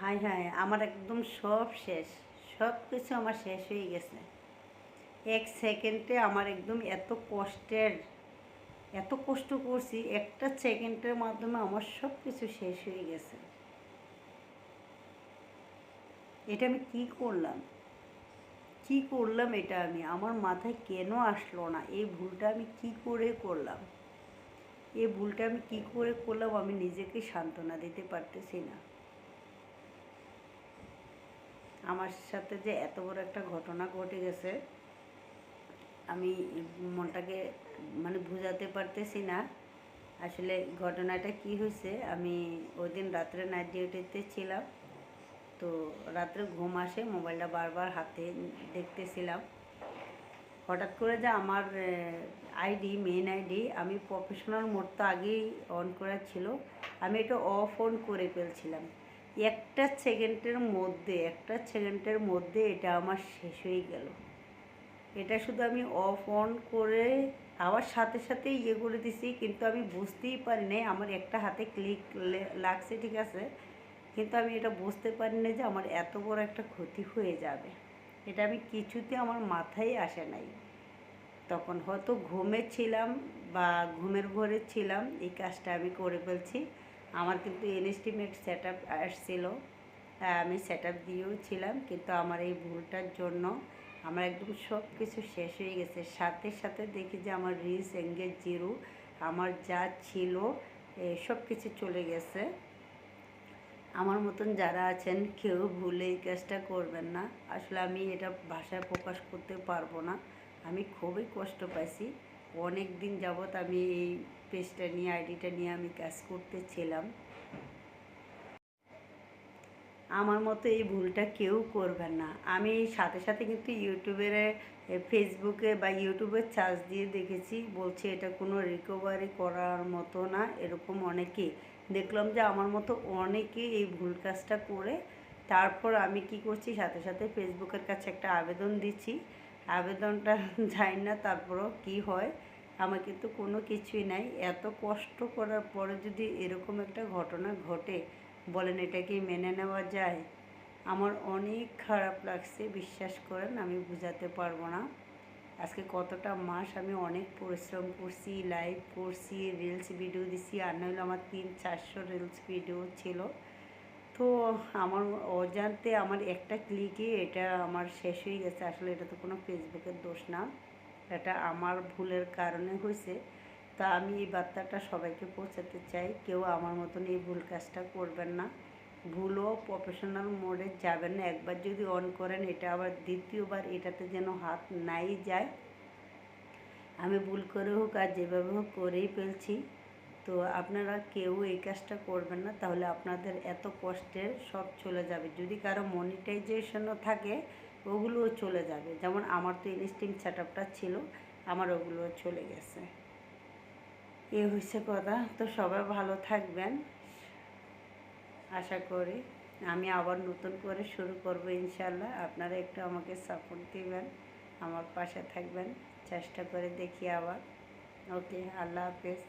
High high, আমার একদম সব শেষ। সব কিছু আমার শেষ হয়ে গেছে। এক সেকেন্ডে আমার একদম এত কষ্ট করছি, একটা সেকেন্ডের মাধ্যমে আমার সব কিছু শেষ হয়ে গেছে। এটা আমি কি করলাম এটা আমার মাথায় কেন আসলো না? এই ভুলটা আমি কি করে করলাম? আমি নিজেকে সান্ত্বনা দিতে পারতেছি না। আমার সাথে যে এত বড় একটা ঘটনা ঘটে গেছে, আমি মনটাকে বুঝাতে পারতেছি না। আসলে ঘটনাটা কি হয়েছে, আমি ওই দিন রাত্রে নাইট ডিউটিতে ছিলাম। তো রাত্রে ঘুম আসে, মোবাইলটা বারবার হাতে দেখতেছিলাম। হঠাৎ করে যে আমার মেন আইডি আমি প্রফেশনাল মোড তো আগেই অন করা ছিল, আমি এটা অফ অন করে ফেলছিলাম। একটা সেকেন্ডের মধ্যে এটা আমার শেষ হয়ে গেল। এটা শুধু আমি অফ অন করে আবার সাথে সাথে করে দিছি, কিন্তু আমি বুঝতেই পারি নাই। আমার একটা হাতে ক্লিক লাগছে, ঠিক আছে, কিন্তু আমি এটা বুঝতে পারি না যে আমার এত বড় একটা ক্ষতি হয়ে যাবে। এটা আমি কিছুতে আমার মাথায় আসে নাই। তখন হয়তো ঘুমে ছিলাম বা ঘুমের ঘরে ছিলাম, এই কাজটা আমি করে ফেলছি। আমার কিন্তু ইনস্টিমেট সেট আপ আসছিল, আমি সেট আপ দিয়েও ছিলাম, কিন্তু আমার এই ভুলটার জন্য আমার একদম সব কিছু শেষ হয়ে গেছে। সাথে সাথে দেখি যে আমার রিচ এঙ্গেজ জিরো, আমার যা ছিল সব কিছু চলে গেছে। আমার মতন যারা আছেন কেউ ভুলে এই কাজটা করবেন না। আসলে আমি এটা ভাষায় প্রকাশ করতে পারবো না। আমি খুবই কষ্ট পাইছি। অনেক দিন যাবৎ আমি এই পেজটা নিয়ে, আইডিটা নিয়ে আমি কাজ করতেছিলাম। আমার মতো এই ভুলটা কেউ করবেন না। আমি সাথে সাথে কিন্তু ফেসবুকে বা ইউটিউবে সার্চ দিয়ে দেখেছি, বলছে এটা কোনো রিকভারি করার মতো না। এরকম অনেকেই দেখলাম যে আমার মতো অনেকেই এই ভুল কাজটা করে। তারপর আমি কি করছি, সাথে সাথে ফেসবুকের কাছে একটা আবেদন দিচ্ছি। আবেদনটা যায় না, তারপরও কি হয়, আমার কিন্তু কোনো কিছুই নাই। এত কষ্ট করার পরে যদি এরকম একটা ঘটনা ঘটে, বলেন এটা কি মেনে নেওয়া যায়? আমার অনেক খারাপ লাগছে, বিশ্বাস করেন, আমি বুঝাতে পারবো না। আজকে কতটা মাস আমি অনেক পরিশ্রম করছি, লাইভ করছি, রিলস ভিডিও দিছি, আর নইলে আমার 300-400 রিলস ভিডিও ছিল। তো আমার অজান্তে আমার একটা ক্লিকে এটা আমার শেষ হয়ে গেছে। আসলে এটা তো কোনো ফেসবুকের দোষ না, এটা আমার ভুলের কারণে হয়েছে। তা আমি এই বার্তাটা সবাইকে পৌঁছাতে চাই, কেউ আমার মতন এই ভুল কাজটা করবেন না। ভুলও প্রফেশনাল মোডে যাবেন না। একবার যদি অন করেন, এটা আবার দ্বিতীয়বার এটাতে যেন হাত নাই যায়। আমি ভুল করে হোক আর যেভাবে হোক করেই ফেলছি। তো আপনারা কেউ এই কাজটা করবেন না, তাহলে আপনাদের এত কষ্টের সব চলে যাবে। যদি কারো মনিটাইজেশনও থাকে, ওগুলোও চলে যাবে। যেমন আমার তো ইনস্টিম সেট আপটা ছিল, আমার ওগুলোও চলে গেছে। এ হচ্ছে কথা। তো সবাই ভালো থাকবেন, আশা করি। আমি আবার নতুন করে শুরু করব ইনশাল্লাহ। আপনারা একটু আমাকে সাপোর্ট দিবেন, আমার পাশে থাকবেন, চেষ্টা করে দেখি আবার। ওকে, আল্লাহ হাফেজ।